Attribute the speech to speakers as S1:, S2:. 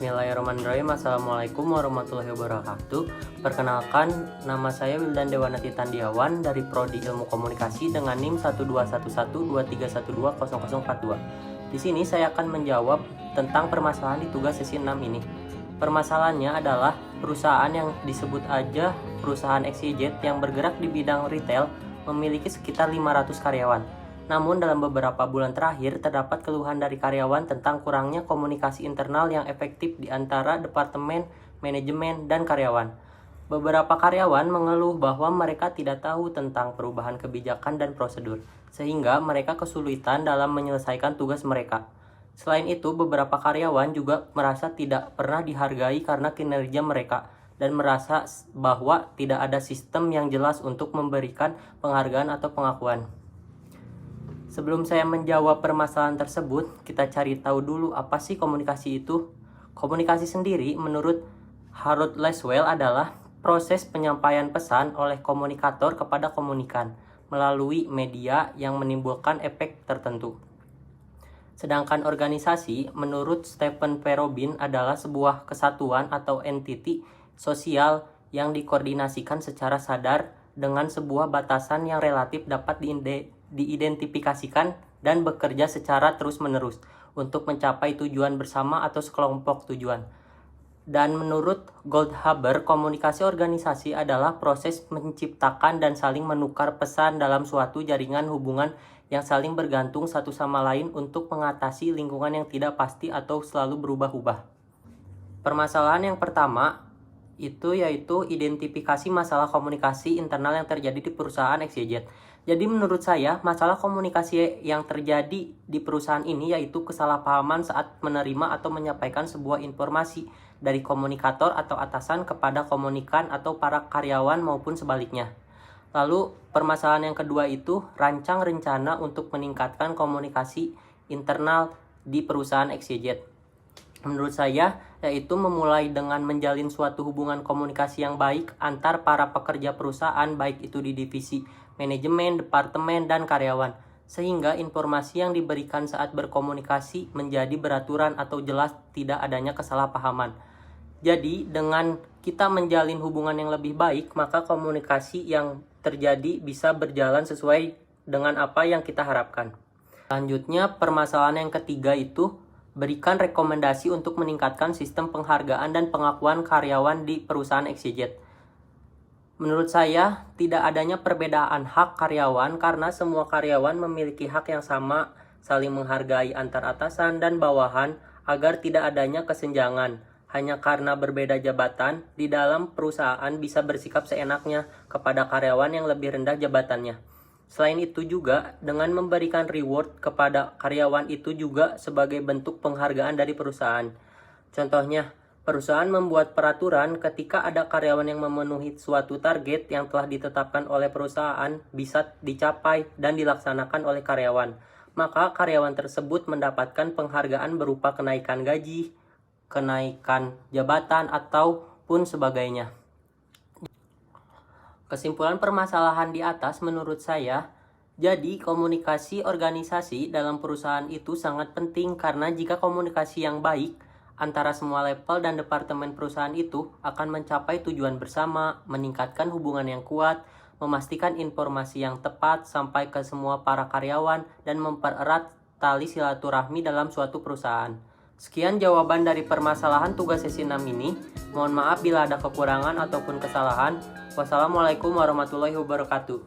S1: Bismillahirrahmanirrahim. Assalamualaikum warahmatullahi wabarakatuh. Perkenalkan, nama saya Wildan Dewanati Tandiawan dari Prodi Ilmu Komunikasi dengan NIM 1211231200042. Di sini saya akan menjawab tentang permasalahan di tugas sesi 6 ini. Permasalahannya adalah perusahaan yang disebut aja perusahaan XYZ yang bergerak di bidang retail memiliki sekitar 500 karyawan. Namun dalam beberapa bulan terakhir terdapat keluhan dari karyawan tentang kurangnya komunikasi internal yang efektif di antara departemen, manajemen, dan karyawan. Beberapa karyawan mengeluh bahwa mereka tidak tahu tentang perubahan kebijakan dan prosedur, sehingga mereka kesulitan dalam menyelesaikan tugas mereka. Selain itu, beberapa karyawan juga merasa tidak pernah dihargai karena kinerja mereka, dan merasa bahwa tidak ada sistem yang jelas untuk memberikan penghargaan atau pengakuan. Sebelum saya menjawab permasalahan tersebut, kita cari tahu dulu apa sih komunikasi itu. Komunikasi sendiri menurut Harold Laswell adalah proses penyampaian pesan oleh komunikator kepada komunikan melalui media yang menimbulkan efek tertentu. Sedangkan organisasi menurut Stephen P. Robin adalah sebuah kesatuan atau entiti sosial yang dikoordinasikan secara sadar dengan sebuah batasan yang relatif dapat diidentifikasikan dan bekerja secara terus-menerus untuk mencapai tujuan bersama atau sekelompok tujuan. Dan menurut Goldhaber, komunikasi organisasi adalah proses menciptakan dan saling menukar pesan dalam suatu jaringan hubungan yang saling bergantung satu sama lain untuk mengatasi lingkungan yang tidak pasti atau selalu berubah-ubah. Permasalahan yang pertama itu yaitu identifikasi masalah komunikasi internal yang terjadi di perusahaan XYZ. Jadi menurut saya, masalah komunikasi yang terjadi di perusahaan ini yaitu kesalahpahaman saat menerima atau menyampaikan sebuah informasi dari komunikator atau atasan kepada komunikan atau para karyawan maupun sebaliknya. Lalu permasalahan yang kedua itu rancang rencana untuk meningkatkan komunikasi internal di perusahaan XYZ. Menurut saya, yaitu memulai dengan menjalin suatu hubungan komunikasi yang baik antar para pekerja perusahaan, baik itu di divisi manajemen, departemen, dan karyawan, sehingga informasi yang diberikan saat berkomunikasi menjadi beraturan atau jelas, tidak adanya kesalahpahaman. Jadi, dengan kita menjalin hubungan yang lebih baik, maka komunikasi yang terjadi bisa berjalan sesuai dengan apa yang kita harapkan. Selanjutnya, permasalahan yang ketiga itu berikan rekomendasi untuk meningkatkan sistem penghargaan dan pengakuan karyawan di perusahaan XYZ. Menurut saya, tidak adanya perbedaan hak karyawan karena semua karyawan memiliki hak yang sama, saling menghargai antar atasan dan bawahan agar tidak adanya kesenjangan. Hanya karena berbeda jabatan, di dalam perusahaan bisa bersikap seenaknya kepada karyawan yang lebih rendah jabatannya. Selain itu juga, dengan memberikan reward kepada karyawan itu juga sebagai bentuk penghargaan dari perusahaan. Contohnya, perusahaan membuat peraturan ketika ada karyawan yang memenuhi suatu target yang telah ditetapkan oleh perusahaan bisa dicapai dan dilaksanakan oleh karyawan. Maka karyawan tersebut mendapatkan penghargaan berupa kenaikan gaji, kenaikan jabatan, ataupun sebagainya. Kesimpulan permasalahan di atas menurut saya, jadi komunikasi organisasi dalam perusahaan itu sangat penting karena jika komunikasi yang baik antara semua level dan departemen perusahaan itu akan mencapai tujuan bersama, meningkatkan hubungan yang kuat, memastikan informasi yang tepat sampai ke semua para karyawan, dan mempererat tali silaturahmi dalam suatu perusahaan. Sekian jawaban dari permasalahan tugas sesi 6 ini. Mohon maaf bila ada kekurangan ataupun kesalahan. Wassalamualaikum warahmatullahi wabarakatuh.